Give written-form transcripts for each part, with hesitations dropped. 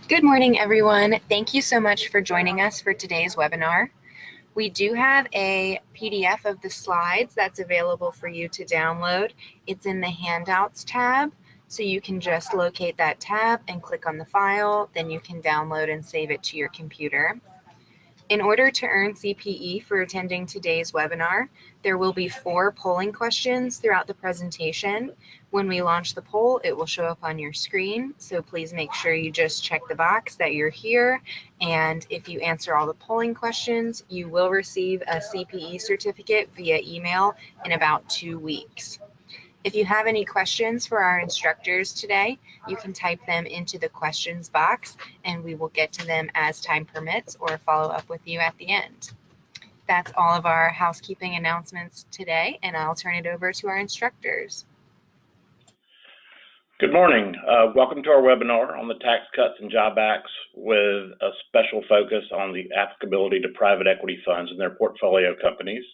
Good morning, everyone. Thank you so much for joining us for today's webinar. We do have a PDF of the slides that's available for you to download. It's in the Handouts tab, so you can just locate that tab and click on the file, then you can download and save it to your computer. In order to earn CPE for attending today's webinar, there will be 4 polling questions throughout the presentation. When we launch the poll, it will show up on your screen, so please make sure you just check the box that you're here, and if you answer all the polling questions, you will receive a CPE certificate via email in about 2 weeks. If you have any questions for our instructors today, you can type them into the questions box and we will get to them as time permits or follow up with you at the end. That's all of our housekeeping announcements today, and I'll turn it over to our instructors. Good morning. Welcome to our webinar on the Tax Cuts and Job Acts with a special focus on the applicability to private equity funds and their portfolio companies.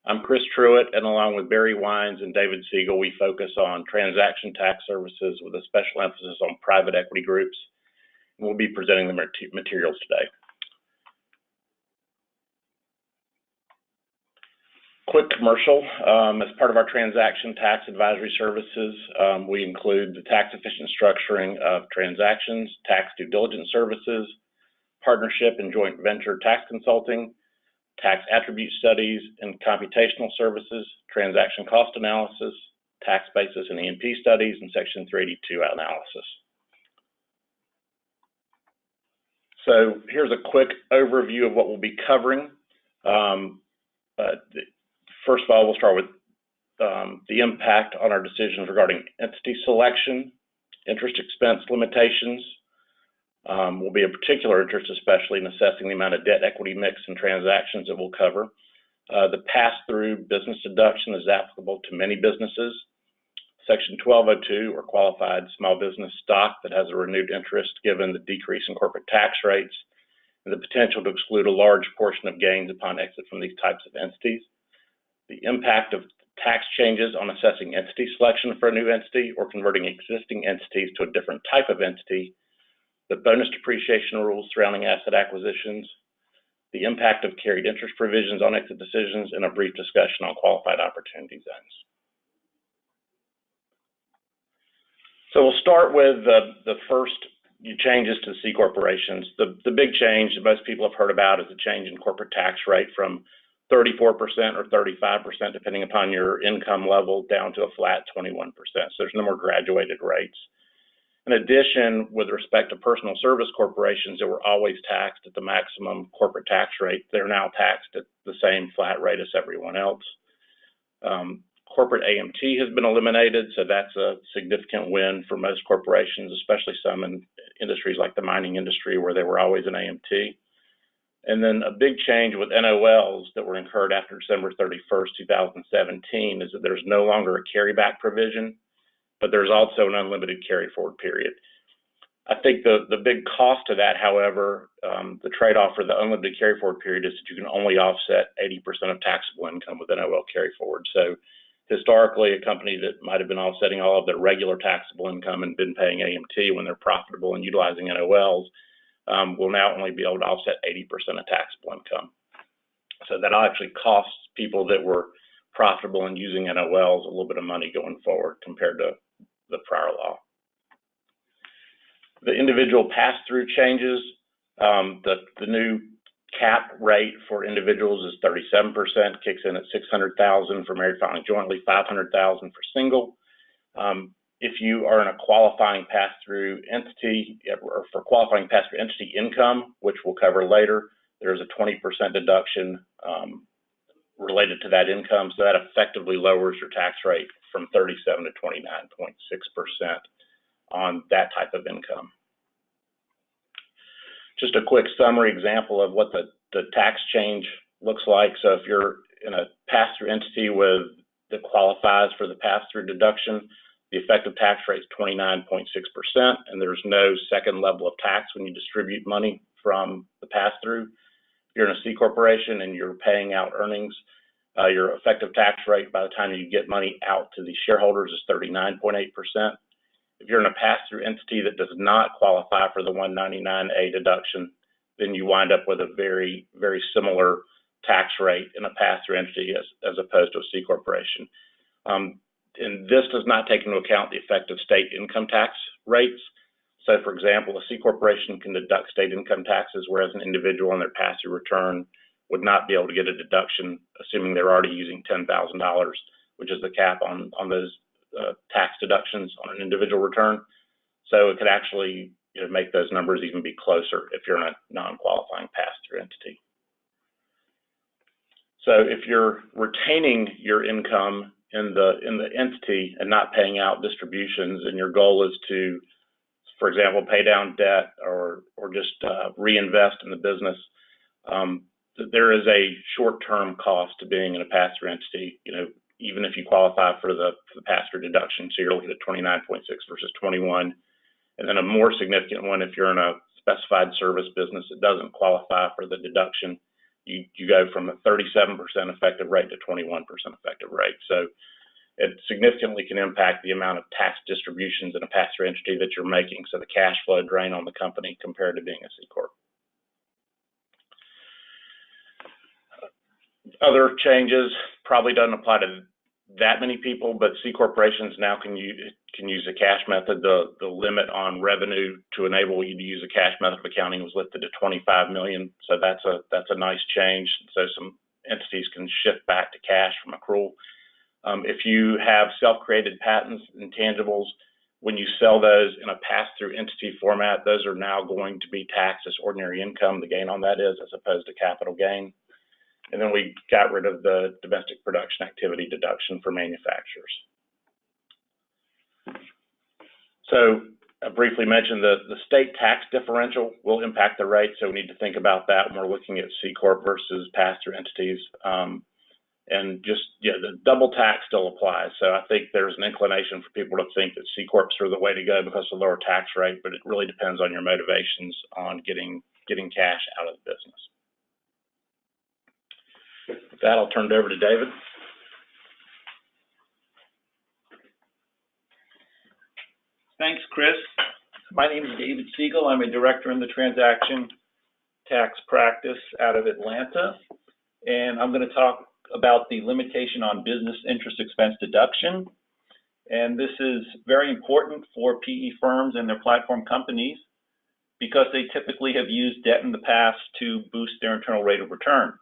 I'm Chris Truitt, and along with Barry Wines and David Siegel, we focus on transaction tax services with a special emphasis on private equity groups. We'll be presenting the materials today. Quick commercial. As part of our transaction tax advisory services, we include the tax efficient structuring of transactions, tax due diligence services, partnership and joint venture tax consulting, tax attribute studies and computational services, transaction cost analysis, tax basis and E&P studies, and Section 382 analysis. So here's a quick overview of what we'll be covering. First of all, we'll start with the impact on our decisions regarding entity selection, interest expense limitations. Will be of particular interest, especially in assessing the amount of debt equity mix and transactions that we'll cover. The pass-through business deduction is applicable to many businesses. Section 1202, or qualified small business stock that has a renewed interest given the decrease in corporate tax rates and the potential to exclude a large portion of gains upon exit from these types of entities. The impact of tax changes on assessing entity selection for a new entity or converting existing entities to a different type of entity, the bonus depreciation rules surrounding asset acquisitions, the impact of carried interest provisions on exit decisions, and a brief discussion on qualified opportunity zones. So we'll start with the first changes to C corporations. The big change that most people have heard about is the change in corporate tax rate from 34% or 35%, depending upon your income level, down to a flat 21%. So there's no more graduated rates. In addition, with respect to personal service corporations that were always taxed at the maximum corporate tax rate, they're now taxed at the same flat rate as everyone else. Corporate AMT has been eliminated, so that's a significant win for most corporations, especially some in industries like the mining industry where they were always an AMT. And then a big change with NOLs that were incurred after December 31st, 2017 is that there's no longer a carryback provision, but there's also an unlimited carry-forward period. I think the big cost to that, however, the trade-off for the unlimited carry-forward period is that you can only offset 80% of taxable income with NOL carry-forward. So historically, a company that might have been offsetting all of their regular taxable income and been paying AMT when they're profitable and utilizing NOLs will now only be able to offset 80% of taxable income. So that'll actually cost people that were profitable and using NOLs a little bit of money going forward compared to the prior law. The individual pass-through changes, the new cap rate for individuals is 37%, kicks in at $600,000 for married filing jointly, $500,000 for single. If you are in a qualifying pass-through entity, or for qualifying pass-through entity income, which we'll cover later, there's a 20% deduction related to that income, so that effectively lowers your tax rate from 37 to 29.6% on that type of income. Just a quick summary example of what the tax change looks like. So if you're in a pass-through entity that qualifies for the pass-through deduction, the effective tax rate is 29.6%, and there's no second level of tax when you distribute money from the pass-through. If you're in a C corporation and you're paying out earnings, your effective tax rate by the time you get money out to the shareholders is 39.8%. If you're in a pass-through entity that does not qualify for the 199A deduction, then you wind up with a very, very similar tax rate in a pass-through entity as opposed to a C corporation. And this does not take into account the effective state income tax rates. So, for example, a C corporation can deduct state income taxes, whereas an individual on their pass-through return would not be able to get a deduction, assuming they're already using $10,000, which is the cap on those tax deductions on an individual return. So it could actually make those numbers even be closer if you're in a non-qualifying pass-through entity. So if you're retaining your income in the entity and not paying out distributions, and your goal is to, for example, pay down debt or just reinvest in the business, there is a short-term cost to being in a pass-through entity. Even if you qualify for the pass-through deduction, so you're looking at 29.6 versus 21, and then a more significant one if you're in a specified service business that doesn't qualify for the deduction. You go from a 37% effective rate to 21% effective rate. So it significantly can impact the amount of tax distributions in a pass-through entity that you're making, so the cash flow drain on the company compared to being a C Corp. Other changes probably doesn't apply to that many people, but C corporations now can use a cash method. The limit on revenue to enable you to use a cash method of accounting was lifted to $25 million. So that's a nice change. So some entities can shift back to cash from accrual. If you have self-created patents and intangibles, when you sell those in a pass-through entity format, those are now going to be taxed as ordinary income. The gain on that is, as opposed to capital gain. And then we got rid of the domestic production activity deduction for manufacturers. So I briefly mentioned the state tax differential will impact the rate, so we need to think about that when we're looking at C Corp versus pass-through entities. And just, the double tax still applies. So I think there's an inclination for people to think that C Corps are the way to go because of the lower tax rate, but it really depends on your motivations on getting cash out of the business. With that, I'll turn it over to David. Thanks, Chris. My name is David Siegel. I'm a director in the transaction tax practice out of Atlanta. And I'm going to talk about the limitation on business interest expense deduction. And this is very important for PE firms and their platform companies because they typically have used debt in the past to boost their internal rate of return.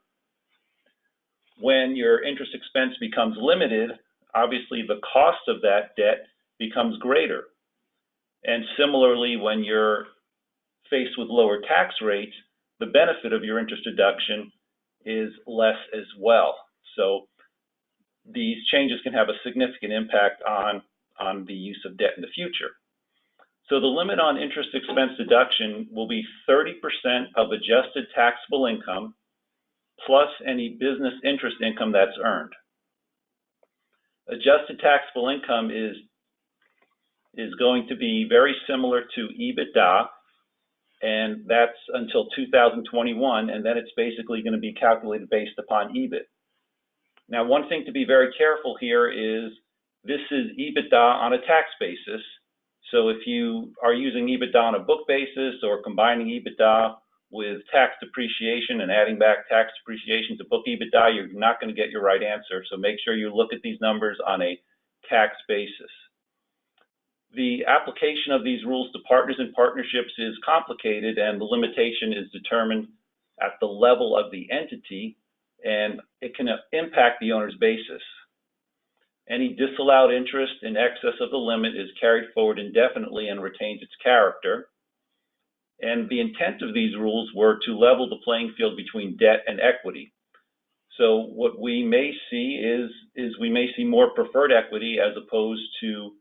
When your interest expense becomes limited, obviously the cost of that debt becomes greater. And similarly, when you're faced with lower tax rates, the benefit of your interest deduction is less as well. So these changes can have a significant impact on the use of debt in the future. So the limit on interest expense deduction will be 30% of adjusted taxable income plus any business interest income that's earned. Adjusted taxable income is going to be very similar to EBITDA, and that's until 2021, and then it's basically going to be calculated based upon EBIT. Now, one thing to be very careful here is this is EBITDA on a tax basis. So if you are using EBITDA on a book basis or combining EBITDA with tax depreciation and adding back tax depreciation to book EBITDA, you're not going to get your right answer. So make sure you look at these numbers on a tax basis. The application of these rules to partners and partnerships is complicated, and the limitation is determined at the level of the entity, and it can impact the owner's basis. Any disallowed interest in excess of the limit is carried forward indefinitely and retains its character. And the intent of these rules were to level the playing field between debt and equity. So what we may see is we may see more preferred equity as opposed to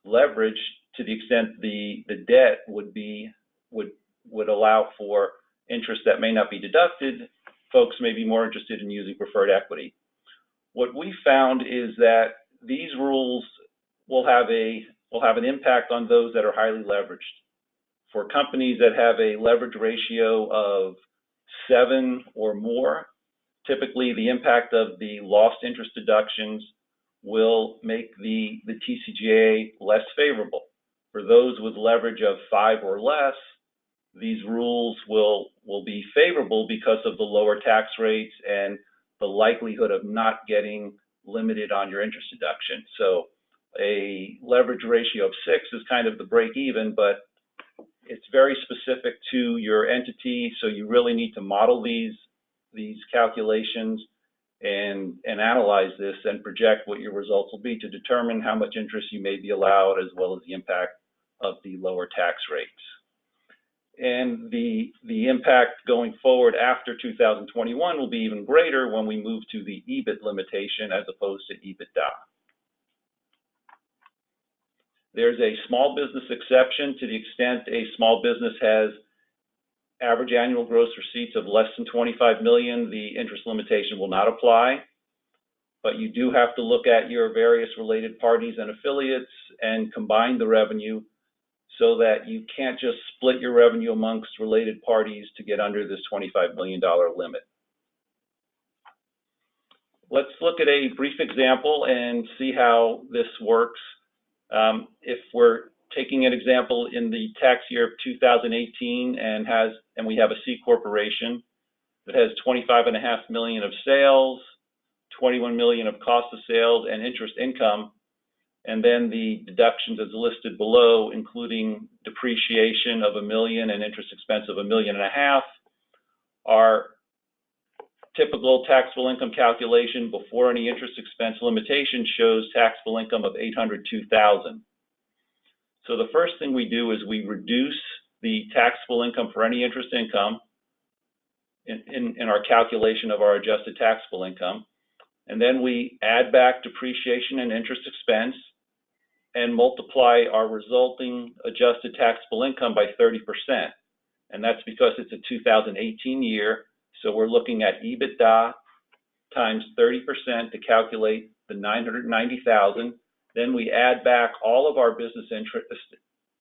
leverage, to the extent the debt would allow for interest that may not be deducted. Folks may be more interested in using preferred equity. What we found is that these rules will have an impact on those that are highly leveraged. For companies that have a leverage ratio of 7 or more, typically the impact of the lost interest deductions will make the TCJA less favorable. For those with leverage of 5 or less, these rules will be favorable because of the lower tax rates and the likelihood of not getting limited on your interest deduction. So a leverage ratio of 6 is kind of the break even, but it's very specific to your entity, so you really need to model these calculations and analyze this and project what your results will be to determine how much interest you may be allowed, as well as the impact of the lower tax rates. And the impact going forward after 2021 will be even greater when we move to the EBIT limitation as opposed to EBITDA. There's a small business exception. To the extent a small business has average annual gross receipts of less than 25 million, the interest limitation will not apply. But you do have to look at your various related parties and affiliates and combine the revenue so that you can't just split your revenue amongst related parties to get under this $25 million limit. Let's look at a brief example and see how this works. If we're taking an example in the tax year of 2018 and we have a C corporation that has 25.5 million of sales, 21 million of cost of sales and interest income, and then the deductions as listed below, including depreciation of $1 million and interest expense of $1.5 million, our typical taxable income calculation before any interest expense limitation shows taxable income of $802,000. So the first thing we do is we reduce the taxable income for any interest income in our calculation of our adjusted taxable income, and then we add back depreciation and interest expense and multiply our resulting adjusted taxable income by 30%. And that's because it's a 2018 year, so we're looking at EBITDA times 30% to calculate the $990,000. Then we add back all of our business interest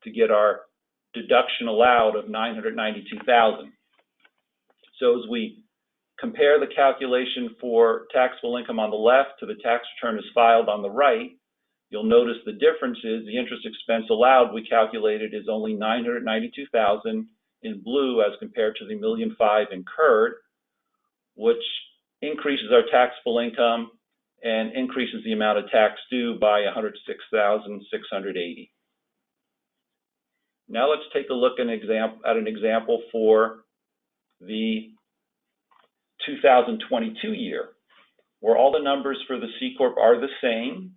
to get our deduction allowed of $992,000. So as we compare the calculation for taxable income on the left to the tax return as filed on the right, you'll notice the difference is the interest expense allowed we calculated is only $992,000 in blue as compared to the $1.5 million incurred, which increases our taxable income and increases the amount of tax due by $106,680. Now let's take a look at an example for the 2022 year, where all the numbers for the C Corp are the same,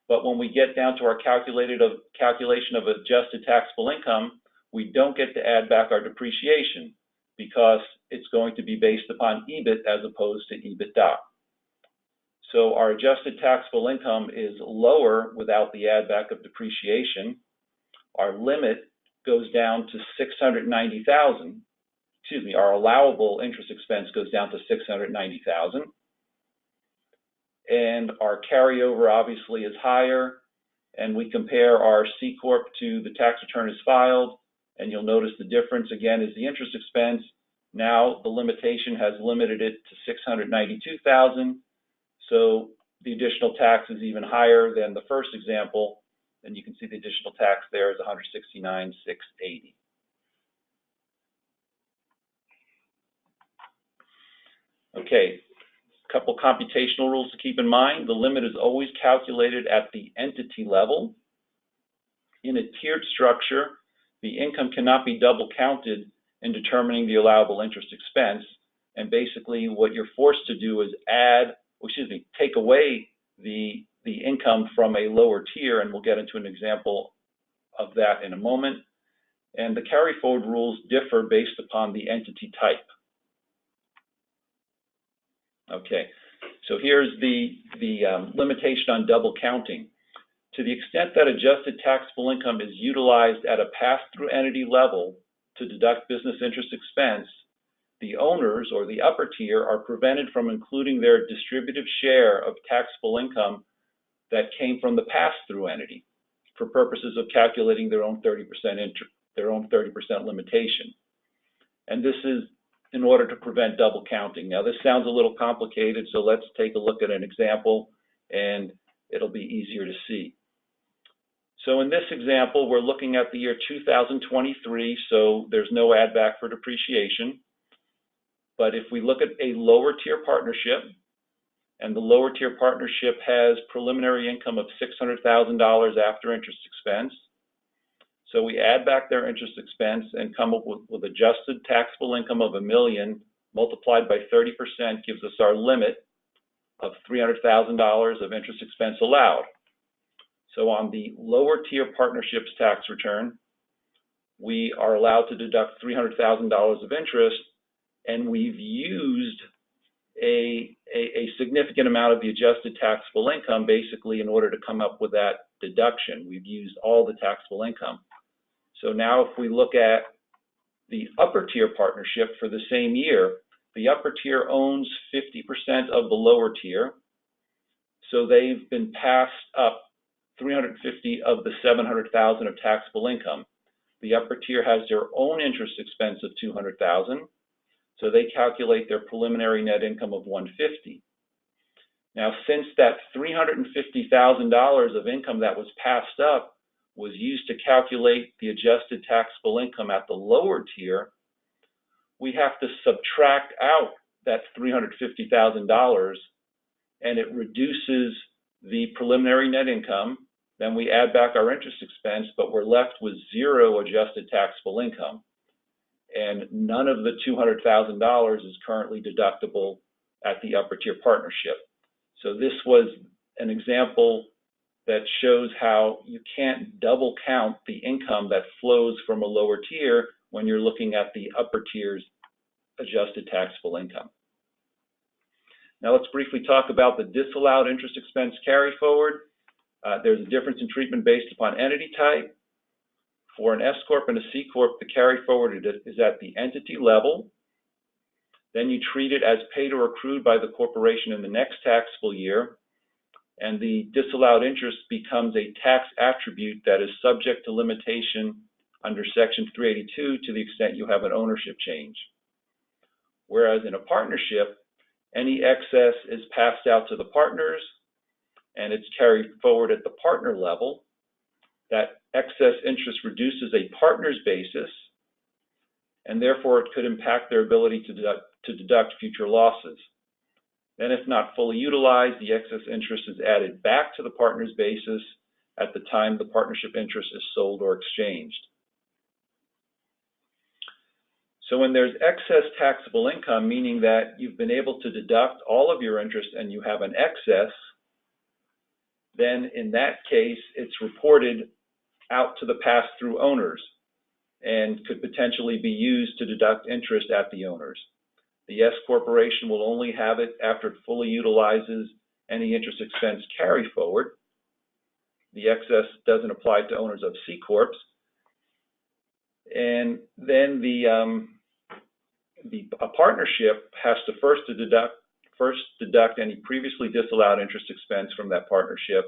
but when we get down to our calculation of adjusted taxable income, we don't get to add back our depreciation because it's going to be based upon EBIT as opposed to EBITDA. So our adjusted taxable income is lower without the add back of depreciation. Our limit goes down to $690,000. Excuse me, our allowable interest expense goes down to $690,000. And our carryover obviously is higher. And we compare our C Corp to the tax return as filed. And you'll notice the difference again is the interest expense. Now the limitation has limited it to $692,000. So the additional tax is even higher than the first example. And you can see the additional tax there is $169,680. Okay, a couple computational rules to keep in mind. The limit is always calculated at the entity level. In a tiered structure, the income cannot be double counted in determining the allowable interest expense. And basically what you're forced to do is take away the income from a lower tier, and we'll get into an example of that in a moment. And the carryforward rules differ based upon the entity type. Okay, so here's the limitation on double counting. To the extent that adjusted taxable income is utilized at a pass-through entity level to deduct business interest expense, the owners or the upper tier are prevented from including their distributive share of taxable income that came from the pass-through entity for purposes of calculating their own 30% limitation. And this is in order to prevent double counting. Now this sounds a little complicated, so let's take a look at an example and it'll be easier to see. So in this example, we're looking at the year 2023, so there's no add back for depreciation. But if we look at a lower tier partnership, and the lower tier partnership has preliminary income of $600,000 after interest expense, so we add back their interest expense and come up with adjusted taxable income of $1 million multiplied by 30% gives us our limit of $300,000 of interest expense allowed. So on the lower tier partnerships tax return, we are allowed to deduct $300,000 of interest, and we've used a significant amount of the adjusted taxable income basically in order to come up with that deduction. We've used all the taxable income. So now if we look at the upper tier partnership for the same year, the upper tier owns 50% of the lower tier. So they've been passed up 350 of the 700,000 of taxable income. The upper tier has their own interest expense of 200,000. So they calculate their preliminary net income of 150. Now, since that $350,000 of income that was passed up was used to calculate the adjusted taxable income at the lower tier, we have to subtract out that $350,000, and it reduces the preliminary net income. Then we add back our interest expense, but we're left with zero adjusted taxable income. And none of the $200,000 is currently deductible at the upper tier partnership. So this was an example that shows how you can't double count the income that flows from a lower tier when you're looking at the upper tier's adjusted taxable income. Now let's briefly talk about the disallowed interest expense carry forward. There's a difference in treatment based upon entity type. For an S Corp and a C Corp, the carry forward is at the entity level. Then you treat it as paid or accrued by the corporation in the next taxable year, and the disallowed interest becomes a tax attribute that is subject to limitation under Section 382 to the extent you have an ownership change. Whereas in a partnership, any excess is passed out to the partners, and it's carried forward at the partner level. That excess interest reduces a partner's basis, and therefore it could impact their ability to deduct future losses. Then, if not fully utilized, the excess interest is added back to the partner's basis at the time the partnership interest is sold or exchanged. So when there's excess taxable income, meaning that you've been able to deduct all of your interest and you have an excess, then in that case, it's reported out to the pass-through owners and could potentially be used to deduct interest at the owners. The S corporation will only have it after it fully utilizes any interest expense carry forward. The excess doesn't apply to owners of C corps. And then a partnership has to first deduct any previously disallowed interest expense from that partnership,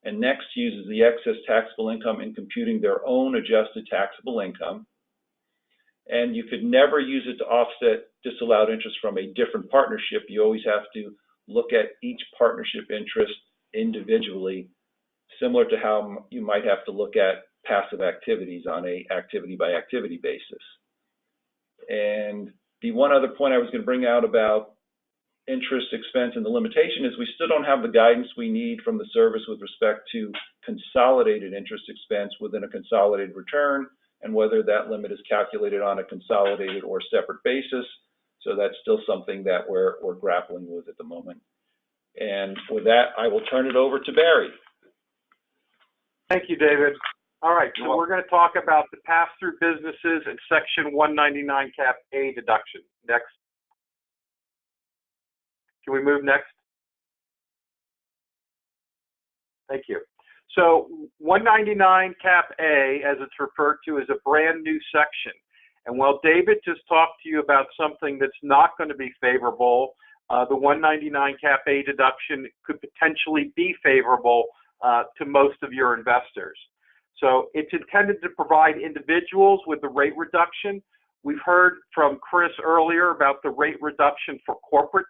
and next uses the excess taxable income in computing their own adjusted taxable income. And you could never use it to offset disallowed interest from a different partnership. You always have to look at each partnership interest individually, similar to how you might have to look at passive activities on a activity by activity basis. And the one other point I was going to bring out about interest expense and the limitation is we still don't have the guidance we need from the service with respect to consolidated interest expense within a consolidated return, and whether that limit is calculated on a consolidated or separate basis. So that's still something that we're grappling with at the moment. And with that, I will turn it over to Barry. Thank you, David. All right, so we're going to talk about the pass-through businesses and Section 199 Cap A deduction. Next. Can we move next? Thank you. So 199 Cap A, as it's referred to, is a brand new section. And while David just talked to you about something that's not going to be favorable, the 199 Cap A deduction could potentially be favorable to most of your investors. So it's intended to provide individuals with the rate reduction. We've heard from Chris earlier about the rate reduction for corporate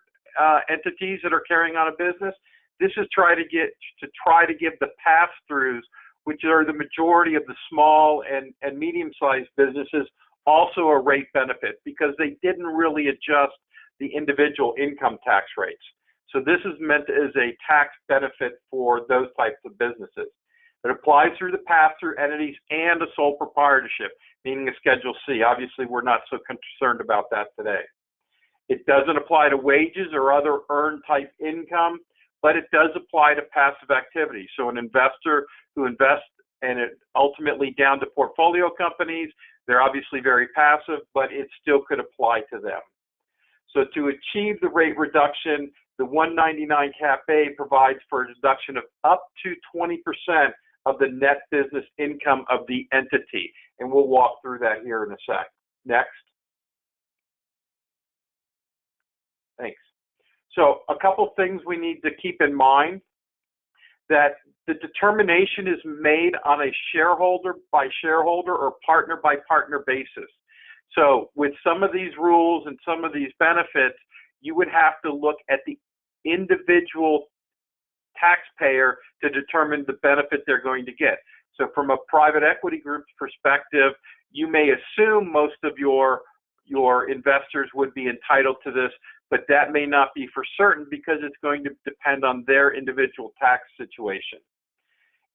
entities that are carrying on a business. This is try to give the pass-throughs, which are the majority of the small and medium-sized businesses, also a rate benefit because they didn't really adjust the individual income tax rates. So this is meant as a tax benefit for those types of businesses. It applies through the pass-through entities and a sole proprietorship, meaning a Schedule C. Obviously, we're not so concerned about that today. It doesn't apply to wages or other earned type income, but it does apply to passive activity. So an investor who invests and it ultimately down to portfolio companies, they're obviously very passive, but it still could apply to them. So to achieve the rate reduction, the 199 Cap A provides for a deduction of up to 20% of the net business income of the entity. And we'll walk through that here in a sec. Next. Thanks. So a couple things we need to keep in mind, that the determination is made on a shareholder by shareholder or partner by partner basis. So with some of these rules and some of these benefits, you would have to look at the individual taxpayer to determine the benefit they're going to get. So from a private equity group's perspective, you may assume most of your investors would be entitled to this, but that may not be for certain because it's going to depend on their individual tax situation.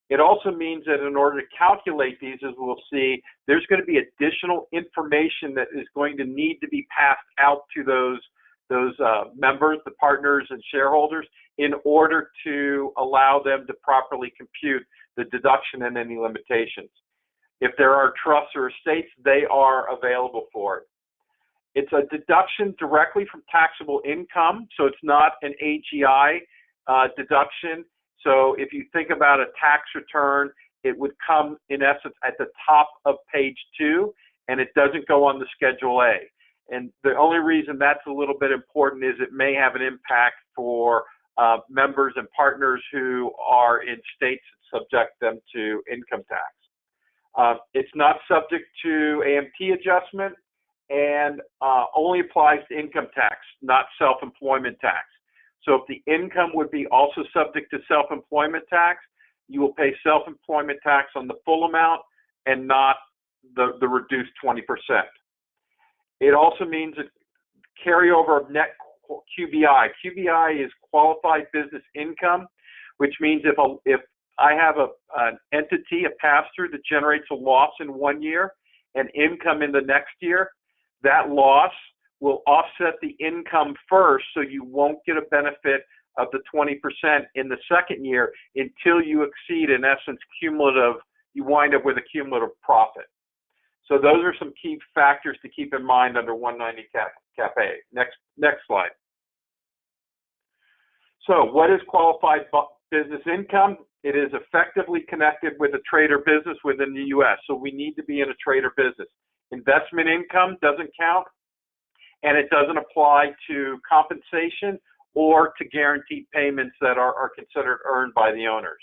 It also means that in order to calculate these, as we'll see, there's going to be additional information that is going to need to be passed out to those members, the partners and shareholders, in order to allow them to properly compute the deduction and any limitations. If there are trusts or estates, they are available for it. It's a deduction directly from taxable income, so it's not an AGI deduction. So if you think about a tax return, it would come, in essence, at the top of page 2, and it doesn't go on the Schedule A. And the only reason that's a little bit important is it may have an impact for members and partners who are in states that subject them to income tax. It's not subject to AMT adjustment and only applies to income tax, not self-employment tax. So if the income would be also subject to self-employment tax, you will pay self-employment tax on the full amount and not the reduced 20%. It also means a carryover of net QBI. QBI is qualified business income, which means if I have an entity, a pass-through that generates a loss in 1 year and income in the next year, that loss will offset the income first, so you won't get a benefit of the 20% in the second year until you exceed, in essence, cumulative, you wind up with a cumulative profit. So those are some key factors to keep in mind under 190 Cap A. Next slide. So what is qualified business income? It is effectively connected with a trade or business within the U.S., so we need to be in a trade or business. Investment income doesn't count, and it doesn't apply to compensation or to guaranteed payments that are considered earned by the owners.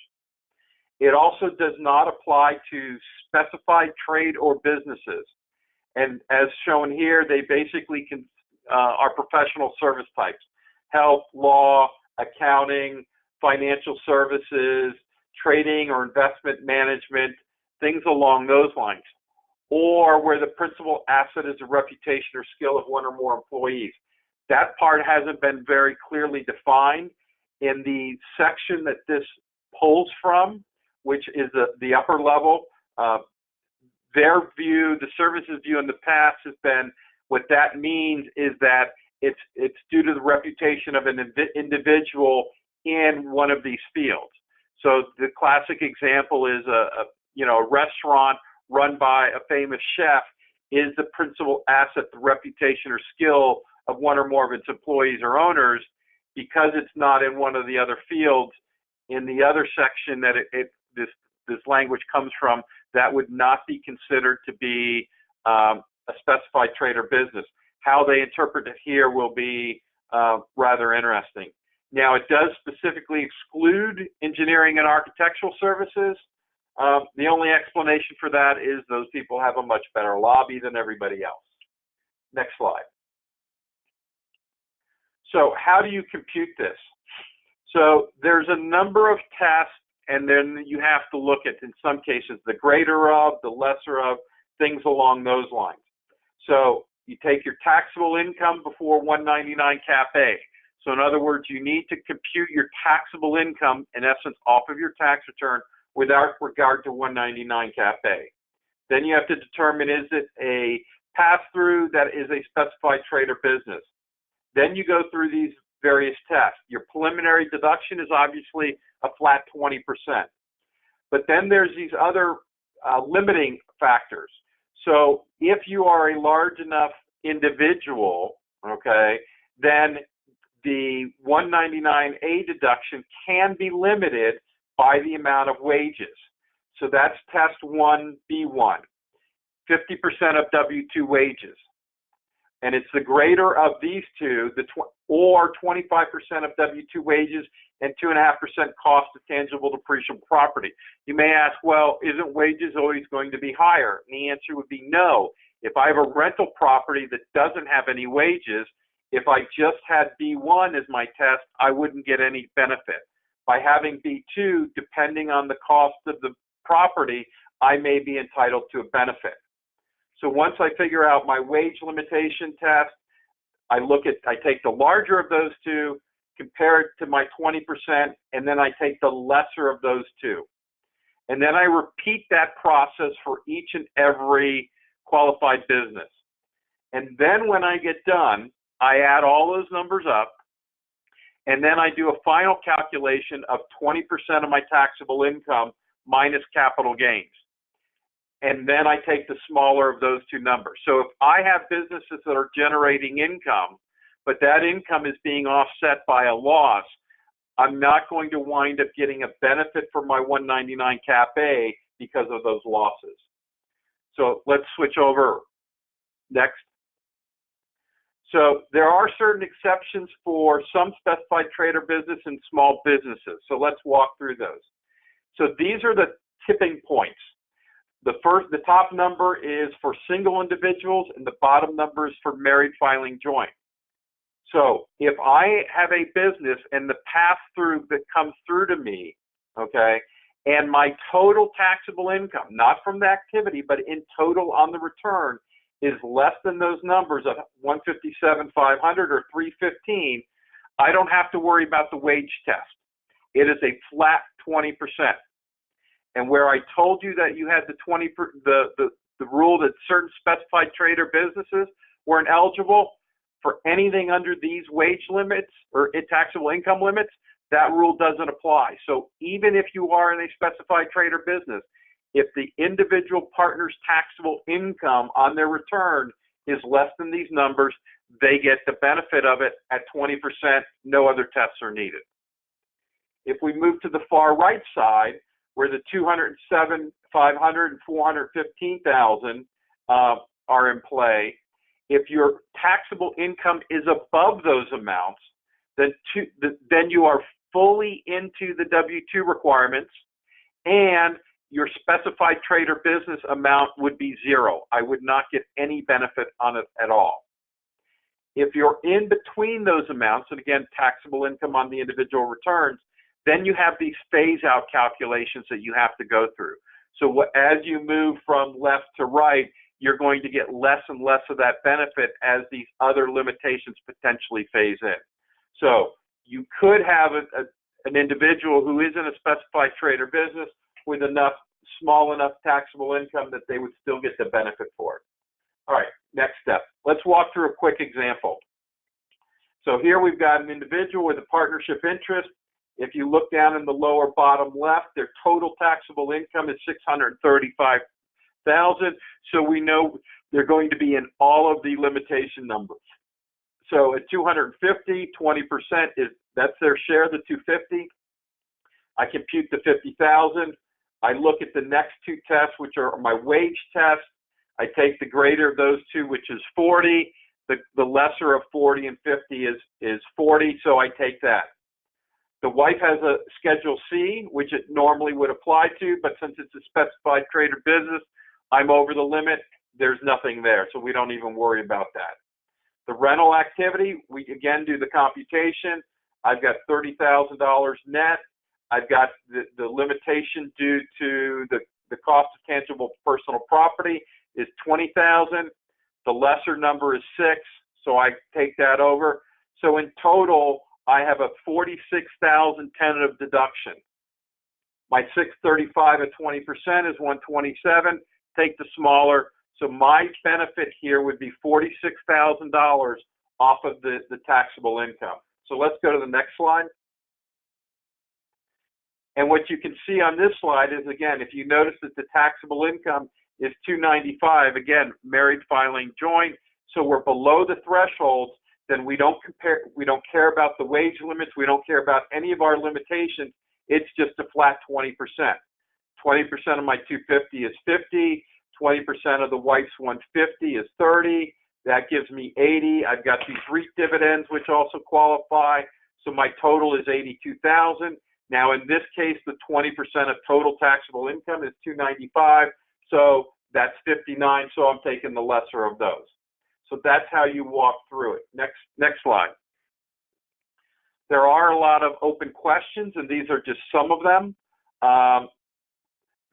It also does not apply to specified trade or businesses. And as shown here, they basically are professional service types: health, law, accounting, financial services, trading or investment management, things along those lines. Or where the principal asset is a reputation or skill of one or more employees. That part hasn't been very clearly defined. In the section that this pulls from, which is the upper level, their view, the services view in the past has been, what that means is that it's due to the reputation of an individual in one of these fields. So the classic example is a restaurant run by a famous chef is the principal asset, the reputation or skill of one or more of its employees or owners. Because it's not in one of the other fields, in the other section that this language comes from, that would not be considered to be a specified trade or business. How they interpret it here will be rather interesting. Now, it does specifically exclude engineering and architectural services. The only explanation for that is those people have a much better lobby than everybody else. Next slide. So how do you compute this? So there's a number of tests, and then you have to look at, in some cases, the greater of, the lesser of, things along those lines. So you take your taxable income before 199 Cap A. So in other words, you need to compute your taxable income, in essence, off of your tax return without regard to 199 Cap A. Then you have to determine, is it a pass-through that is a specified trade or business? Then you go through these various tests. Your preliminary deduction is obviously a flat 20%. But then there's these other limiting factors. So if you are a large enough individual, okay, then the 199A deduction can be limited by the amount of wages. So that's test 1B1, 50% of W-2 wages. And it's the greater of these two, or 25% of W-2 wages and 2.5% cost of tangible depreciable property. You may ask, well, isn't wages always going to be higher? And the answer would be no. If I have a rental property that doesn't have any wages, if I just had B1 as my test, I wouldn't get any benefit. By having B2, depending on the cost of the property, I may be entitled to a benefit. So once I figure out my wage limitation test, I take the larger of those two, compare it to my 20%, and then I take the lesser of those two. And then I repeat that process for each and every qualified business. And then when I get done, I add all those numbers up, and then I do a final calculation of 20% of my taxable income minus capital gains. And then I take the smaller of those two numbers. So if I have businesses that are generating income, but that income is being offset by a loss, I'm not going to wind up getting a benefit for my 199 Cap A because of those losses. So let's switch over. Next. So there are certain exceptions for some specified trade or business and small businesses. So let's walk through those. So these are the tipping points. The top number is for single individuals, and the bottom number is for married filing joint. So if I have a business and the pass-through that comes through to me, okay, and my total taxable income, not from the activity, but in total on the return, is less than those numbers of 157,500 or 315, I don't have to worry about the wage test. It is a flat 20%. And where I told you that you had the rule that certain specified trade or businesses weren't eligible for anything under these wage limits or taxable income limits, that rule doesn't apply. So even if you are in a specified trade or business, if the individual partner's taxable income on their return is less than these numbers, they get the benefit of it at 20%. No other tests are needed. If we move to the far right side, where the 207,500 and 415,000 are in play, if your taxable income is above those amounts, then you are fully into the W-2 requirements, and your specified trade or business amount would be zero. I would not get any benefit on it at all. If you're in between those amounts, and again, taxable income on the individual returns, then you have these phase-out calculations that you have to go through. So as you move from left to right, you're going to get less and less of that benefit as these other limitations potentially phase in. So you could have an individual who is in a specified trade or business with small enough taxable income that they would still get the benefit for it. All right, next step. Let's walk through a quick example. So here we've got an individual with a partnership interest. If you look down in the lower bottom left, their total taxable income is $635,000. So we know they're going to be in all of the limitation numbers. So at 250, 20% that's their share, the 250. I compute the 50,000. I look at the next two tests, which are my wage test. I take the greater of those two, which is 40. The lesser of 40 and 50 is 40, so I take that. The wife has a Schedule C, which it normally would apply to, but since it's a specified trade or business, I'm over the limit. There's nothing there, so we don't even worry about that. The rental activity, we again do the computation. I've got $30,000 net. I've got the limitation due to the cost of tangible personal property is $20,000. The lesser number is 6, so I take that over. So in total, I have a $46,000 tentative deduction. My 635 at 20% is 127. Take the smaller. So my benefit here would be $46,000 off of the taxable income. So let's go to the next slide. And what you can see on this slide is, again, if you notice that the taxable income is $295, again, married filing joint, so we're below the thresholds, then we don't care about the wage limits, we don't care about any of our limitations, it's just a flat 20%. 20% of my 250 is 50, 20% of the wife's 150 is 30, that gives me 80. I've got these REIT dividends which also qualify, so my total is 82,000. Now in this case, the 20% of total taxable income is 295, so that's 59, so I'm taking the lesser of those. So that's how you walk through it. Next slide. There are a lot of open questions, and these are just some of them.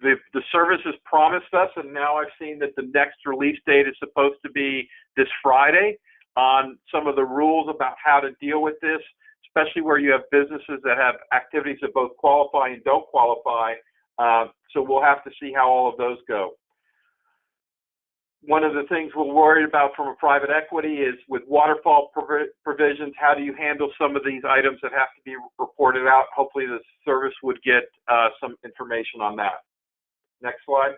The service has promised us, and now I've seen that the next release date is supposed to be this Friday on some of the rules about how to deal with this, especially where you have businesses that have activities that both qualify and don't qualify. So we'll have to see how all of those go. One of the things we're worried about from a private equity is with waterfall provisions, how do you handle some of these items that have to be reported out? Hopefully the service would get some information on that. Next slide.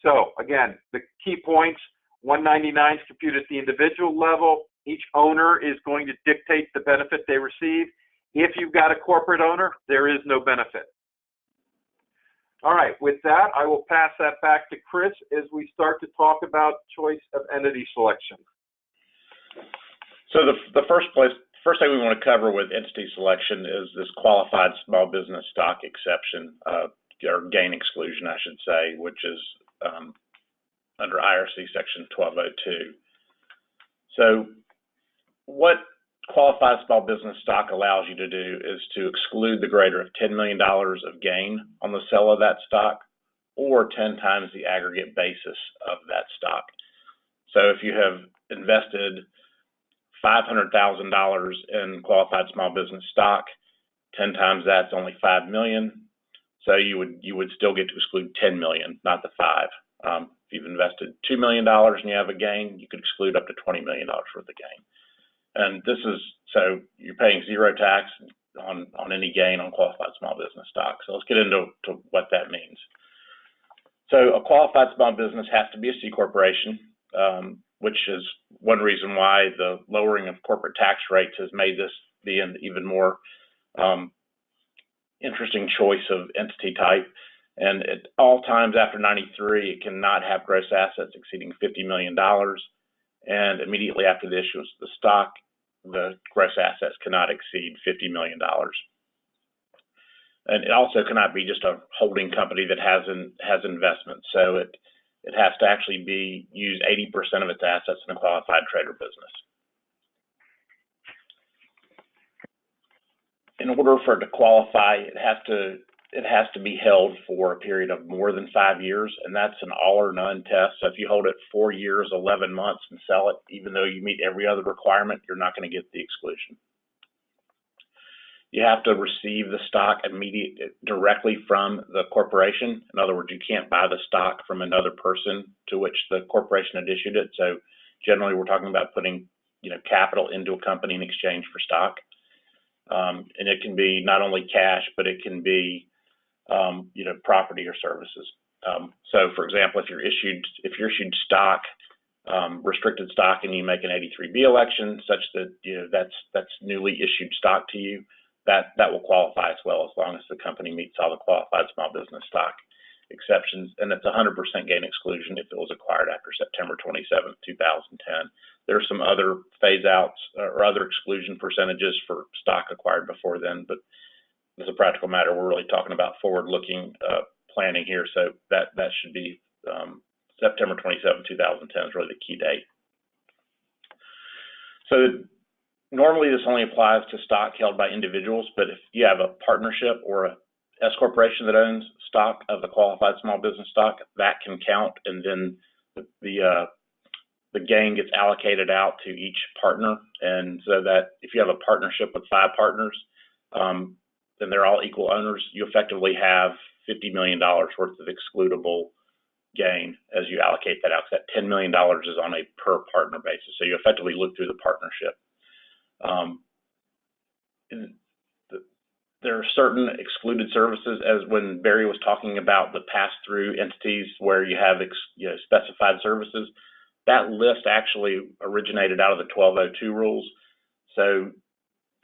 So again, the key points, 199 is computed at the individual level. Each owner is going to dictate the benefit they receive. If you've got a corporate owner, there is no benefit. All right, with that, I will pass that back to Chris as we start to talk about choice of entity selection. So the first thing we want to cover with entity selection is this qualified small business stock exception, or gain exclusion, I should say, which is under IRC section 1202. So what qualified small business stock allows you to do is to exclude the greater of $10 million of gain on the sale of that stock, or 10 times the aggregate basis of that stock. So if you have invested $500,000 in qualified small business stock, 10 times that's only $5 million. So you would still get to exclude $10 million, not the 5. If you've invested $2 million and you have a gain, you could exclude up to $20 million worth of gain. And this is, so you're paying zero tax on any gain on qualified small business stock. So let's get into what that means. So a qualified small business has to be a C corporation, which is one reason why the lowering of corporate tax rates has made this be an even more interesting choice of entity type. And at all times after 93, it cannot have gross assets exceeding $50 million. And immediately after the issuance of the stock, the gross assets cannot exceed $50 million. And it also cannot be just a holding company that has investments. So it has to actually use 80% of its assets in a qualified trader business. In order for it to qualify, it has to be held for a period of more than 5 years, and that's an all or none test. So if you hold it 4 years, 11 months and sell it, even though you meet every other requirement, you're not going to get the exclusion. You have to receive the stock directly from the corporation. In other words, you can't buy the stock from another person to which the corporation had issued it. So generally, we're talking about putting capital into a company in exchange for stock. And it can be not only cash, but it can be property or services. So for example, if you're issued stock, restricted stock, and you make an 83B election such that that's newly issued stock to you, that will qualify as well, as long as the company meets all the qualified small business stock exceptions. And it's 100% gain exclusion if it was acquired after September 27, 2010. There are some other phase outs or other exclusion percentages for stock acquired before then, but as a practical matter, we're really talking about forward-looking planning here. So that should be September 27, 2010 is really the key date. So Normally, this only applies to stock held by individuals, but if you have a partnership or a S corporation that owns stock of the qualified small business stock, that can count, and then the gain gets allocated out to each partner. And so that if you have a partnership with 5 partners, then they're all equal owners, you effectively have $50 million worth of excludable gain as you allocate that out. That $10 million is on a per partner basis. So you effectively look through the partnership. There are certain excluded services, as when Barry was talking about the pass-through entities where you have specified services. That list actually originated out of the 1202 rules. So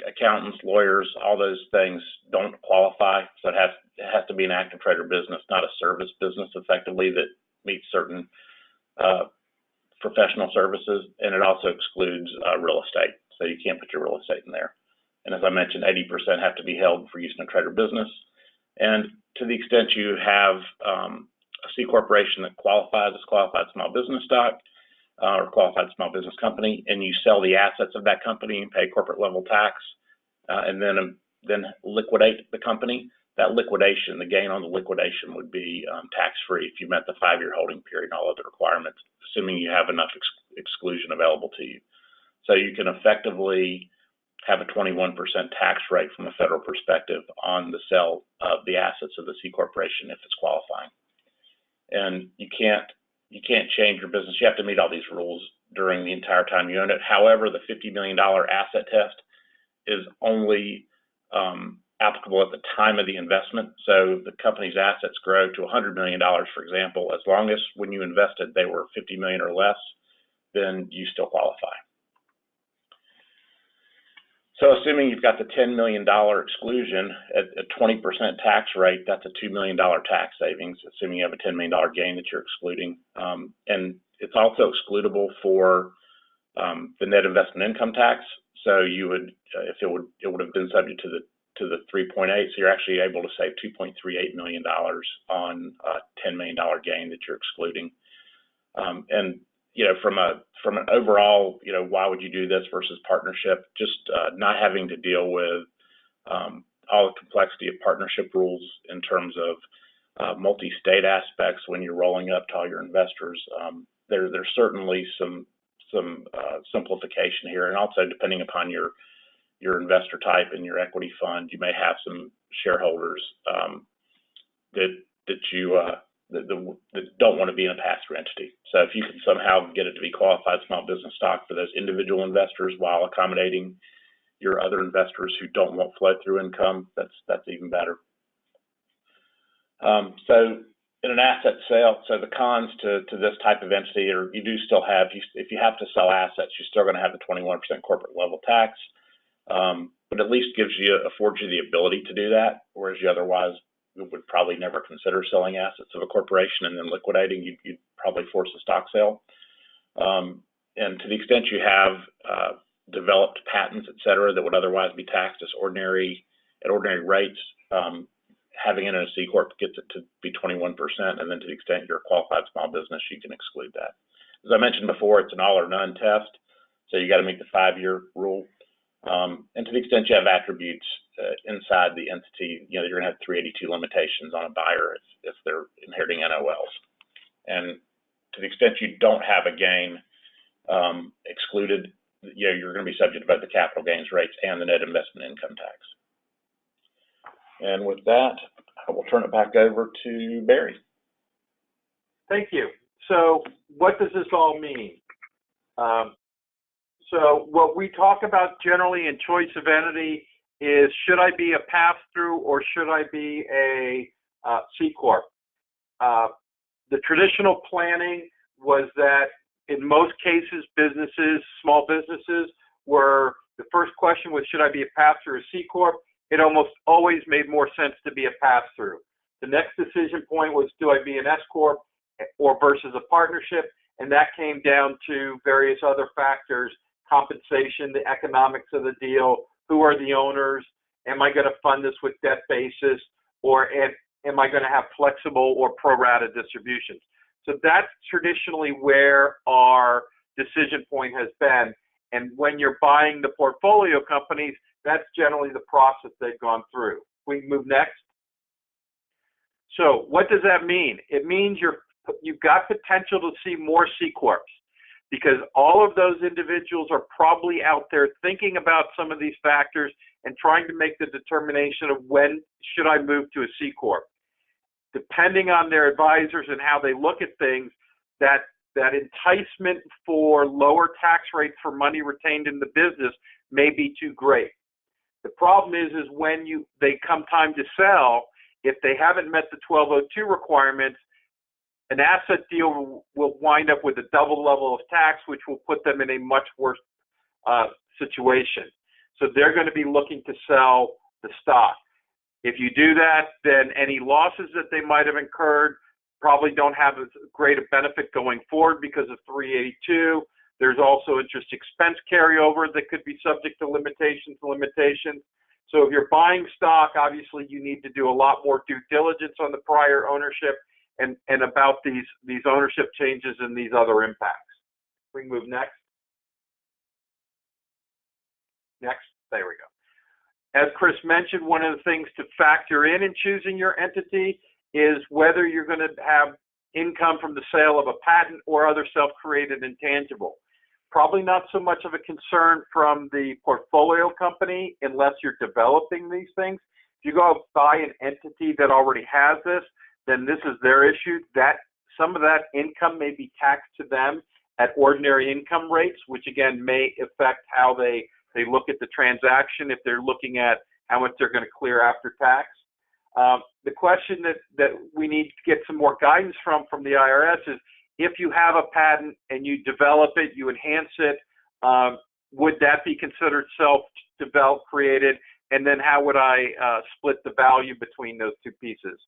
accountants, lawyers, all those things don't qualify. So it has to be an active trader business, not a service business, effectively, that meets certain professional services. And it also excludes real estate. So you can't put your real estate in there. And as I mentioned, 80% have to be held for use in a trader business. And to the extent you have a C corporation that qualifies as qualified small business stock or qualified small business company, and you sell the assets of that company and pay corporate level tax, and then liquidate the company, that liquidation, the gain on the liquidation would be tax-free if you met the 5-year holding period and all other requirements, assuming you have enough exclusion available to you. So you can effectively have a 21% tax rate from a federal perspective on the sale of the assets of the C corporation if it's qualifying. And you can't change your business. You have to meet all these rules during the entire time you own it. However, the $50 million asset test is only applicable at the time of the investment. So the company's assets grow to $100 million, for example, as long as when you invested they were $50 million or less, then you still qualify. So assuming you've got the $10 million exclusion at a 20% tax rate, that's a $2 million tax savings, assuming you have a $10 million gain that you're excluding. And it's also excludable for the net investment income tax. So you would, if it would have been subject to the 3.8, so you're actually able to save $2.38 million on a $10 million gain that you're excluding. And from an overall, why would you do this versus partnership? Just not having to deal with all the complexity of partnership rules in terms of multi-state aspects when you're rolling up to all your investors. There's certainly some simplification here, and also depending upon your investor type and your equity fund, you may have some shareholders that don't want to be in a pass-through entity. So if you can somehow get it to be qualified small business stock for those individual investors while accommodating your other investors who don't want flow-through income, that's even better. So in an asset sale, so the cons to this type of entity are you do still have, if you have to sell assets, you're still going to have the 21% corporate level tax, but at least affords you the ability to do that, whereas you otherwise would probably never consider selling assets of a corporation and then liquidating. You'd probably force a stock sale. And to the extent you have developed patents, et cetera, that would otherwise be taxed as ordinary rates, having it in a C Corp gets it to be 21%, and then to the extent you're a qualified small business, you can exclude that. As I mentioned before, it's an all or none test, so you got to meet the 5-year rule. And to the extent you have attributes inside the entity, you're going to have 382 limitations on a buyer if they're inheriting NOLs. And to the extent you don't have a gain excluded, you're going to be subject to both the capital gains rates and the net investment income tax. And with that, I will turn it back over to Barry. Thank you. So what does this all mean? So what we talk about generally in choice of entity is, should I be a pass-through or should I be a C Corp? The traditional planning was that in most cases, businesses, small businesses, the first question was, should I be a pass-through or C Corp? It almost always made more sense to be a pass-through. The next decision point was, do I be an S Corp or versus a partnership? And that came down to various other factors: compensation, the economics of the deal, who are the owners, am I going to fund this with debt basis, or am I going to have flexible or pro rata distributions? So that's traditionally where our decision point has been. And when you're buying the portfolio companies, that's generally the process they've gone through. We can move next. So what does that mean? It means you've got potential to see more C Corps, because all of those individuals are probably out there thinking about some of these factors and trying to make the determination of when should I move to a C Corp. Depending on their advisors and how they look at things, that enticement for lower tax rates for money retained in the business may be too great. The problem is when they come time to sell, if they haven't met the 1202 requirements, an asset deal will wind up with a double level of tax, which will put them in a much worse situation. So they're going to be looking to sell the stock. If you do that, then any losses that they might have incurred probably don't have as great a benefit going forward because of 382. There's also interest expense carryover that could be subject to limitations. So if you're buying stock, obviously you need to do a lot more due diligence on the prior ownership and about these ownership changes and these other impacts. We can move next. Next, there we go. As Chris mentioned, one of the things to factor in choosing your entity is whether you're going to have income from the sale of a patent or other self-created intangible. Probably not so much of a concern from the portfolio company unless you're developing these things. If you go buy an entity that already has this, then this is their issue. That some of that income may be taxed to them at ordinary income rates, which again may affect how they look at the transaction if they're looking at how much they're going to clear after tax. The question that we need to get some more guidance from the IRS is, if you have a patent and you develop it, you enhance it, would that be considered self-developed, created? And then how would I split the value between those two pieces?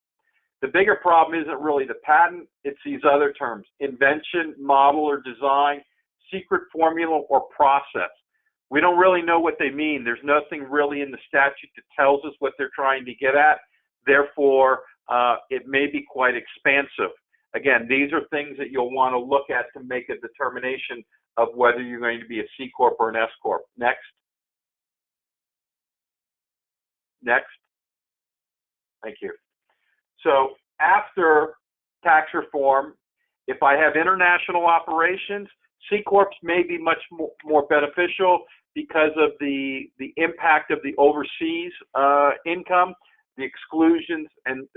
The bigger problem isn't really the patent, it's these other terms: invention, model or design, secret formula or process. We don't really know what they mean. There's nothing really in the statute that tells us what they're trying to get at. Therefore, it may be quite expansive. Again, these are things that you'll want to look at to make a determination of whether you're going to be a C Corp or an S Corp. Next. Next. Thank you. So after tax reform, if I have international operations, C Corps may be much more beneficial because of the impact of the overseas income, the exclusions, and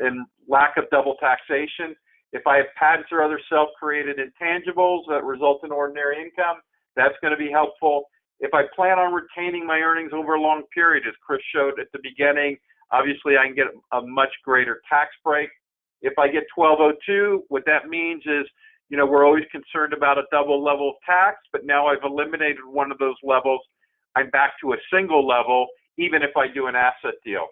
lack of double taxation. If I have patents or other self-created intangibles that result in ordinary income, that's going to be helpful. If I plan on retaining my earnings over a long period, as Chris showed at the beginning, obviously I can get a much greater tax break. If I get 1202, what that means is, we're always concerned about a double level of tax, but now I've eliminated one of those levels. I'm back to a single level, even if I do an asset deal.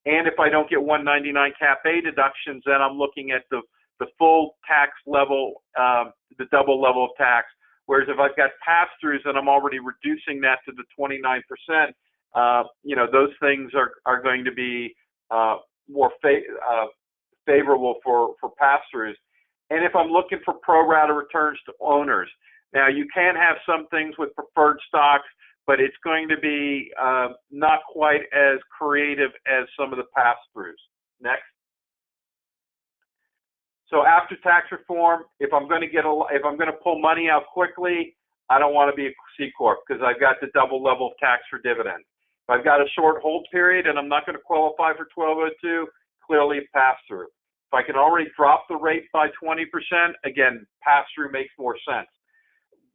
And if I don't get 199 Cap A deductions, then I'm looking at the full tax level, the double level of tax. Whereas if I've got pass-throughs and I'm already reducing that to the 29%, those things are going to be more favorable for pass-throughs. And if I'm looking for pro rata returns to owners, now you can have some things with preferred stocks, but it's going to be not quite as creative as some of the pass-throughs. Next. So after tax reform, if I'm going to pull money out quickly, I don't want to be a C Corp because I've got the double level of tax for dividends. If I've got a short hold period and I'm not going to qualify for 1202, clearly pass through. If I can already drop the rate by 20%, again, pass through makes more sense.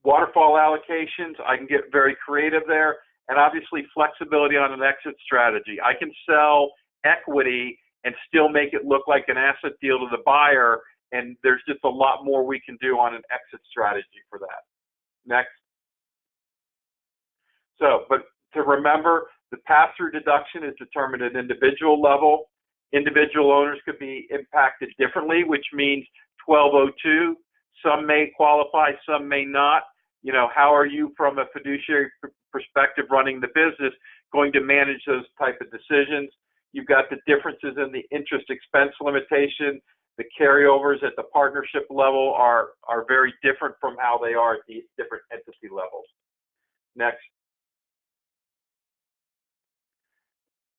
Waterfall allocations, I can get very creative there, and obviously flexibility on an exit strategy. I can sell equity and still make it look like an asset deal to the buyer, and there's just a lot more we can do on an exit strategy for that. Next. So, but to remember, the pass-through deduction is determined at individual level. Individual owners could be impacted differently, which means 1202, some may qualify, some may not. How are you from a fiduciary perspective running the business going to manage those type of decisions? You've got the differences in the interest expense limitation. The carryovers at the partnership level are very different from how they are at the different entity levels. Next.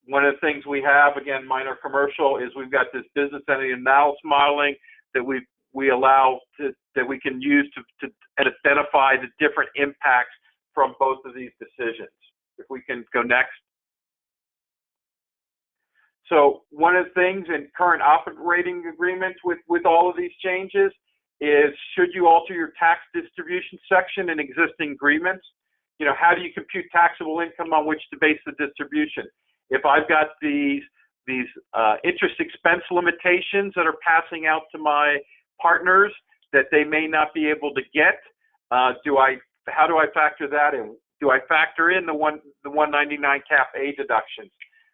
One of the things we have, again, minor commercial, is we've got this business entity analysis modeling that we allow that we can use to identify the different impacts from both of these decisions. If we can go next. So one of the things in current operating agreements with all of these changes is, should you alter your tax distribution section in existing agreements? You know, how do you compute taxable income on which to base the distribution? If I've got these interest expense limitations that are passing out to my partners that they may not be able to get, how do I factor that in? Do I factor in the 199 cap A deductions?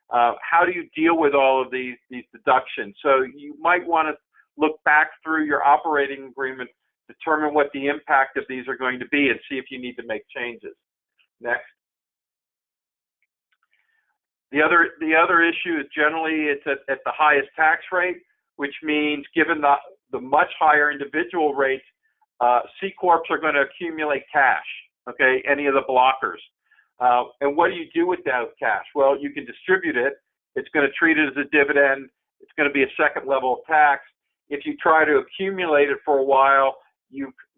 How do you deal with all of these deductions? So you might want to look back through your operating agreement, determine what the impact of these are going to be, and see if you need to make changes. Next. The other issue is generally it's at the highest tax rate, which means given the much higher individual rates, C corps are going to accumulate cash. Okay, any of the blockers. And what do you do with that cash? Well, you can distribute it. It's going to treat it as a dividend. It's going to be a second level of tax. If you try to accumulate it for a while,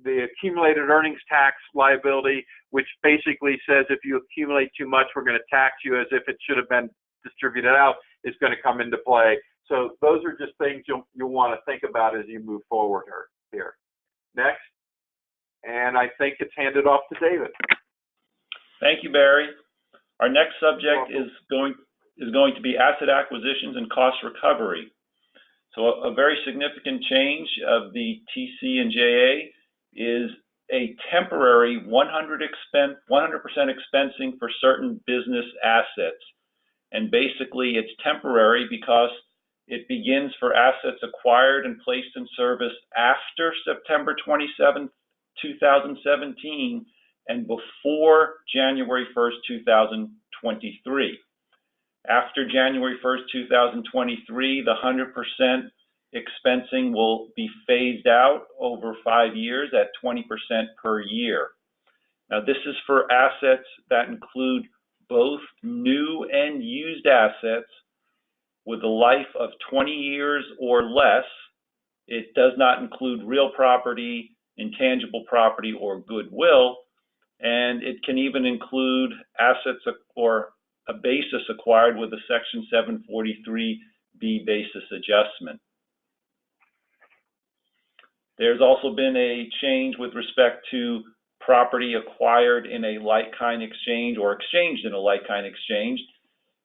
the accumulated earnings tax liability, which basically says if you accumulate too much, we're going to tax you as if it should have been distributed out, is going to come into play. So those are just things you'll want to think about as you move forward here. Next. And I think it's handed off to David. Thank you, Barry. Our next subject is going to be asset acquisitions and cost recovery. So a very significant change of the TCJA is a temporary 100% expensing for certain business assets. And basically it's temporary because it begins for assets acquired and placed in service after September 27, 2017 and before January 1st, 2023. After January 1st, 2023, the 100% expensing will be phased out over 5 years at 20% per year. Now, this is for assets that include both new and used assets with a life of 20 years or less. It does not include real property, intangible property, or goodwill, and it can even include assets or a basis acquired with a Section 743B basis adjustment. There's also been a change with respect to property acquired in a like-kind exchange or exchanged in a like-kind exchange.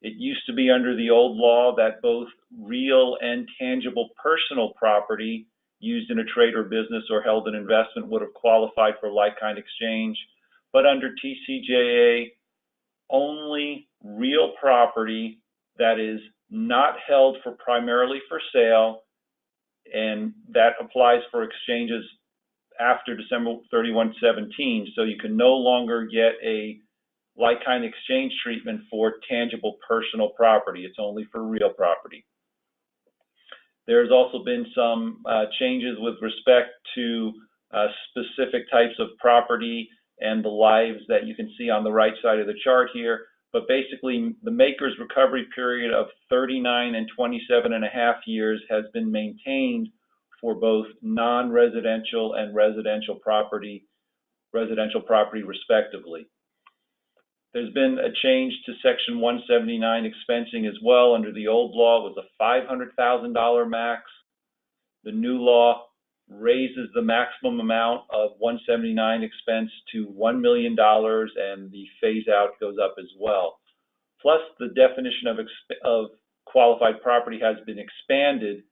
It used to be under the old law that both real and tangible personal property used in a trade or business or held in investment would have qualified for like-kind exchange. But under TCJA, only real property that is not held for primarily for sale, and that applies for exchanges after December 31, 17. So you can no longer get a like-kind exchange treatment for tangible personal property. It's only for real property. There's also been some changes with respect to specific types of property and the lives that you can see on the right side of the chart here. But basically, the maker's recovery period of 39 and 27.5 years has been maintained for both non-residential and residential property respectively. There's been a change to Section 179 expensing as well. Under the old law, it was a $500,000 max. The new law raises the maximum amount of 179 expense to $1 million, and the phase out goes up as well. Plus, the definition of qualified property has been expanded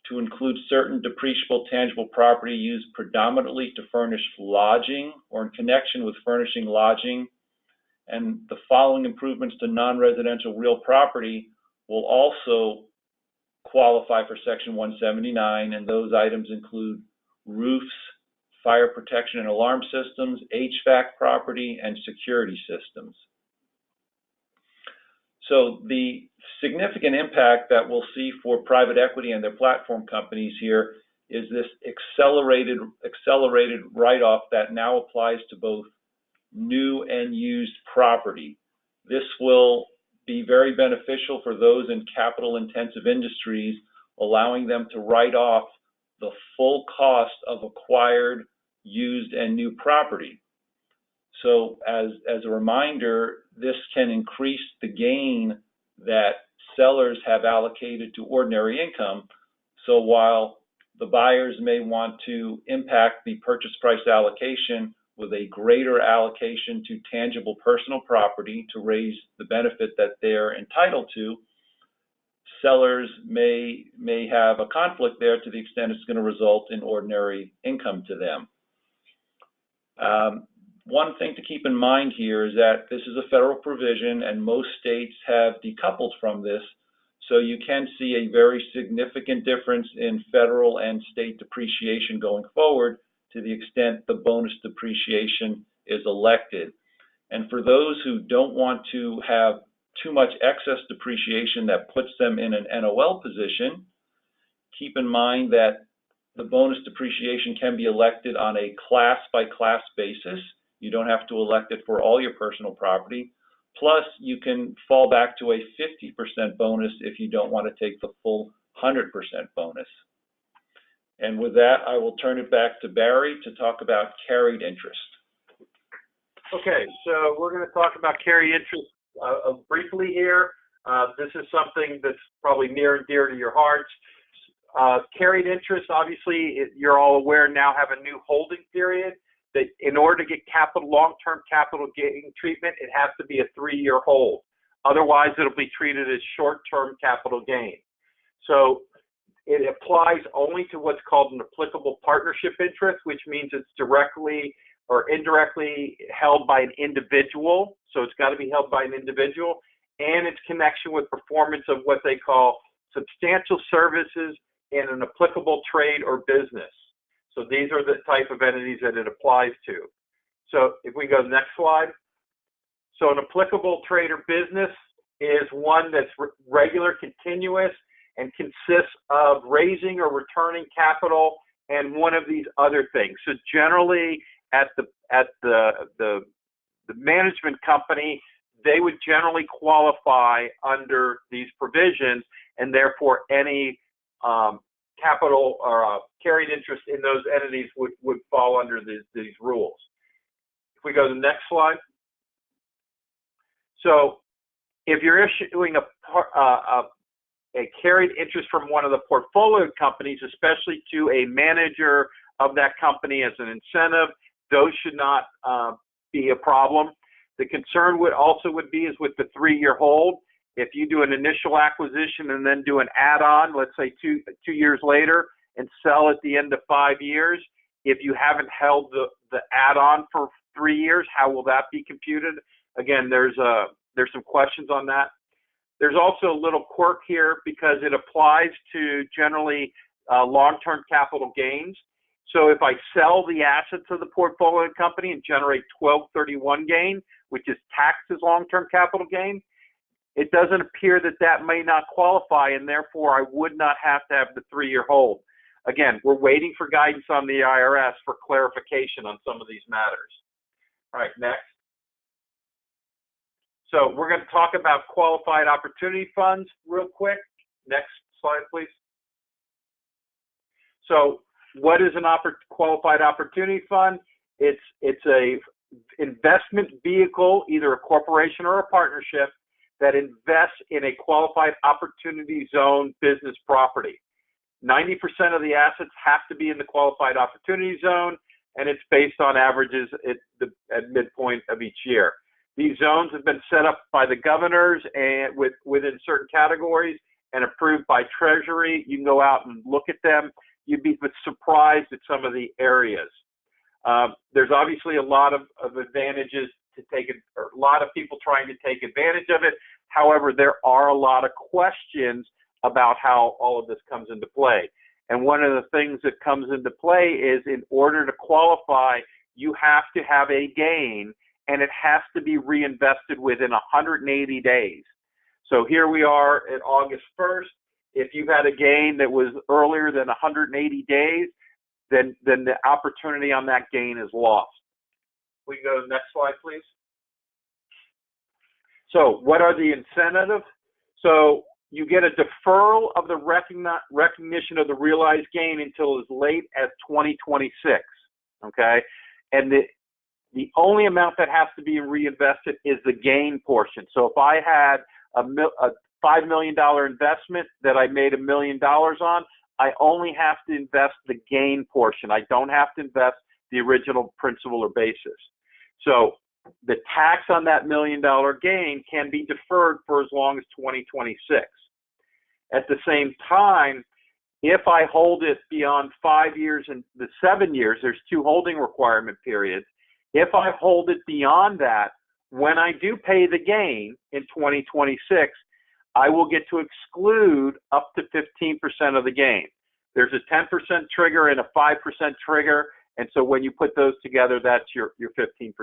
to include certain depreciable tangible property used predominantly to furnish lodging or in connection with furnishing lodging. And the following improvements to non-residential real property will also qualify for Section 179, and those items include roofs, fire protection and alarm systems, HVAC property, and security systems. So the significant impact that we'll see for private equity and their platform companies here is this accelerated write-off that now applies to both new and used property. This will be very beneficial for those in capital-intensive industries, allowing them to write off the full cost of acquired, used, and new property. So as a reminder, this can increase the gain that sellers have allocated to ordinary income. So while the buyers may want to impact the purchase price allocation with a greater allocation to tangible personal property to raise the benefit that they're entitled to, sellers may have a conflict there to the extent it's going to result in ordinary income to them. One thing to keep in mind here is that this is a federal provision and most states have decoupled from this, so you can see a very significant difference in federal and state depreciation going forward to the extent the bonus depreciation is elected. And for those who don't want to have too much excess depreciation that puts them in an NOL position, keep in mind that the bonus depreciation can be elected on a class-by-class basis. You don't have to elect it for all your personal property. Plus, you can fall back to a 50% bonus if you don't want to take the full 100% bonus. And with that, I will turn it back to Barry to talk about carried interest. Okay, so we're going to talk about carried interest briefly here. This is something that's probably near and dear to your hearts. Carried interest, obviously, you're all aware now, have a new holding period. That in order to get long-term capital gain treatment, it has to be a 3-year hold. Otherwise, it'll be treated as short-term capital gain. So it applies only to what's called an applicable partnership interest, which means it's directly or indirectly held by an individual. So it's got to be held by an individual, and its connection with performance of what they call substantial services in an applicable trade or business. So these are the type of entities that it applies to. So if we go to the next slide. So an applicable trade or business is one that's regular, continuous, and consists of raising or returning capital and one of these other things. So generally at the management company, they would generally qualify under these provisions, and therefore any capital or carried interest in those entities would fall under these rules. If we go to the next slide. So if you're issuing a carried interest from one of the portfolio companies, especially to a manager of that company as an incentive, those should not be a problem. The concern would be with the 3-year hold. If you do an initial acquisition and then do an add-on, let's say two years later, and sell at the end of 5 years, if you haven't held the add-on for 3 years, how will that be computed? Again, there's some questions on that. There's also a little quirk here because it applies to generally long-term capital gains. So if I sell the assets of the portfolio company and generate 1231 gain, which is taxed as long-term capital gain, it doesn't appear that may not qualify, and therefore I would not have to have the 3-year hold. Again, we're waiting for guidance on the IRS for clarification on some of these matters. All right, next. So we're going to talk about qualified opportunity funds real quick. Next slide, please. So what is an qualified opportunity fund? It's a investment vehicle, either a corporation or a partnership, that invests in a qualified opportunity zone business property. 90% of the assets have to be in the qualified opportunity zone, and it's based on averages at midpoint of each year. These zones have been set up by the governors and within certain categories and approved by Treasury. You can go out and look at them. You'd be surprised at some of the areas. There's obviously a lot of advantages to take it, or a lot of people trying to take advantage of it. However, there are a lot of questions about how all of this comes into play. And one of the things that comes into play is, in order to qualify, you have to have a gain, and it has to be reinvested within 180 days. So here we are at August 1st. If you've had a gain that was earlier than 180 days, then the opportunity on that gain is lost. We can go to the next slide, please. So what are the incentives? So you get a deferral of the recognition of the realized gain until as late as 2026, okay? And the only amount that has to be reinvested is the gain portion. So if I had a $5 million investment that I made $1 million on, I only have to invest the gain portion. I don't have to invest the original principal or basis. So the tax on that $1 million gain can be deferred for as long as 2026. At the same time, if I hold it beyond 5 years and the 7 years, there's 2 holding requirement periods. If I hold it beyond that, when I do pay the gain in 2026, I will get to exclude up to 15% of the gain. There's a 10% trigger and a 5% trigger, and so when you put those together, that's your 15%.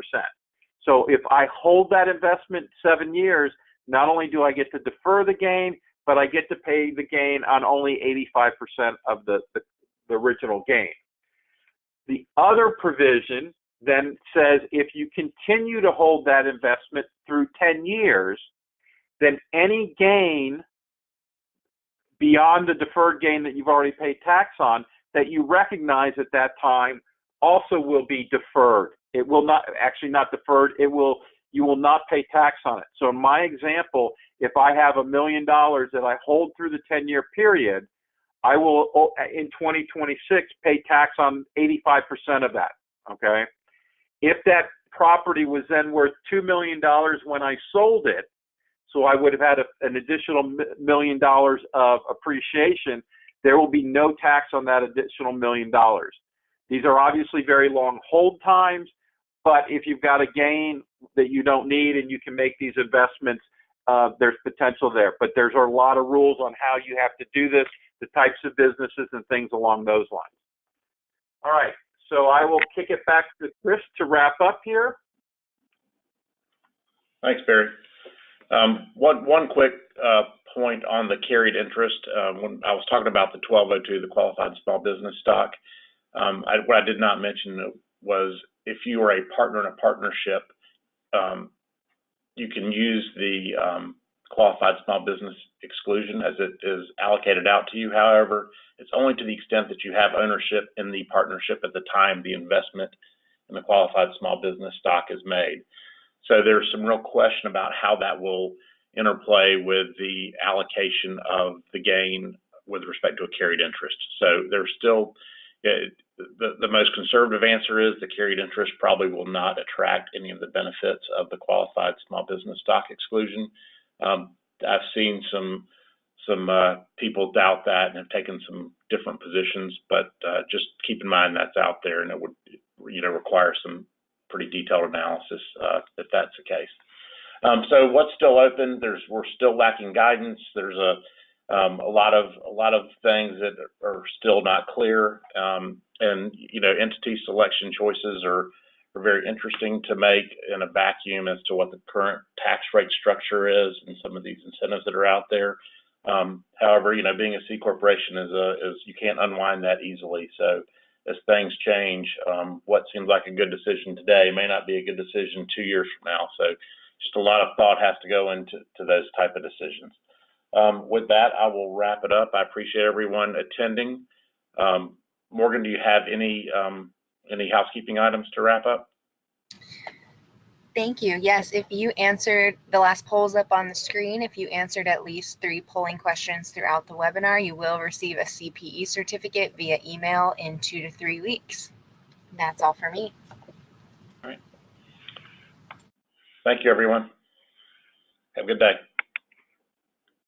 So if I hold that investment 7 years, not only do I get to defer the gain, but I get to pay the gain on only 85% of the original gain. The other provision then says if you continue to hold that investment through 10 years, then any gain beyond the deferred gain that you've already paid tax on that you recognize at that time also will be deferred. It will not, actually not deferred, you will not pay tax on it. So in my example, if I have $1 million that I hold through the 10-year period, I will, in 2026, pay tax on 85% of that, okay? If that property was then worth $2 million when I sold it, so I would have had an additional $1 million of appreciation, there will be no tax on that additional $1 million. These are obviously very long hold times, but if you've got a gain that you don't need and you can make these investments, there's potential there. But there's a lot of rules on how you have to do this, the types of businesses and things along those lines. All right, so I will kick it back to Chris to wrap up here. Thanks, Barry. One quick point on the carried interest. When I was talking about the 1202, the qualified small business stock, what I did not mention was if you are a partner in a partnership, you can use the qualified small business exclusion as it is allocated out to you. However, it's only to the extent that you have ownership in the partnership at the time the investment in the qualified small business stock is made. So there's some real question about how that will interplay with the allocation of the gain with respect to a carried interest. So there's still, the most conservative answer is the carried interest probably will not attract any of the benefits of the qualified small business stock exclusion. I've seen some people doubt that and have taken some different positions, but just keep in mind that's out there, and it would require some pretty detailed analysis if that's the case. So what's still open? We're still lacking guidance. There's a lot of things that are still not clear, and entity selection choices are very interesting to make in a vacuum as to what the current tax rate structure is and some of these incentives that are out there. However, being a C corporation is you can't unwind that easily. So as things change, what seems like a good decision today may not be a good decision 2 years from now. So just a lot of thought has to go into those type of decisions. With that, I will wrap it up. I appreciate everyone attending. Morgan, do you have any housekeeping items to wrap up? Thank you. Yes, if you answered the last polls up on the screen, if you answered at least 3 polling questions throughout the webinar, you will receive a CPE certificate via email in 2 to 3 weeks. That's all for me. All right. Thank you, everyone. Have a good day.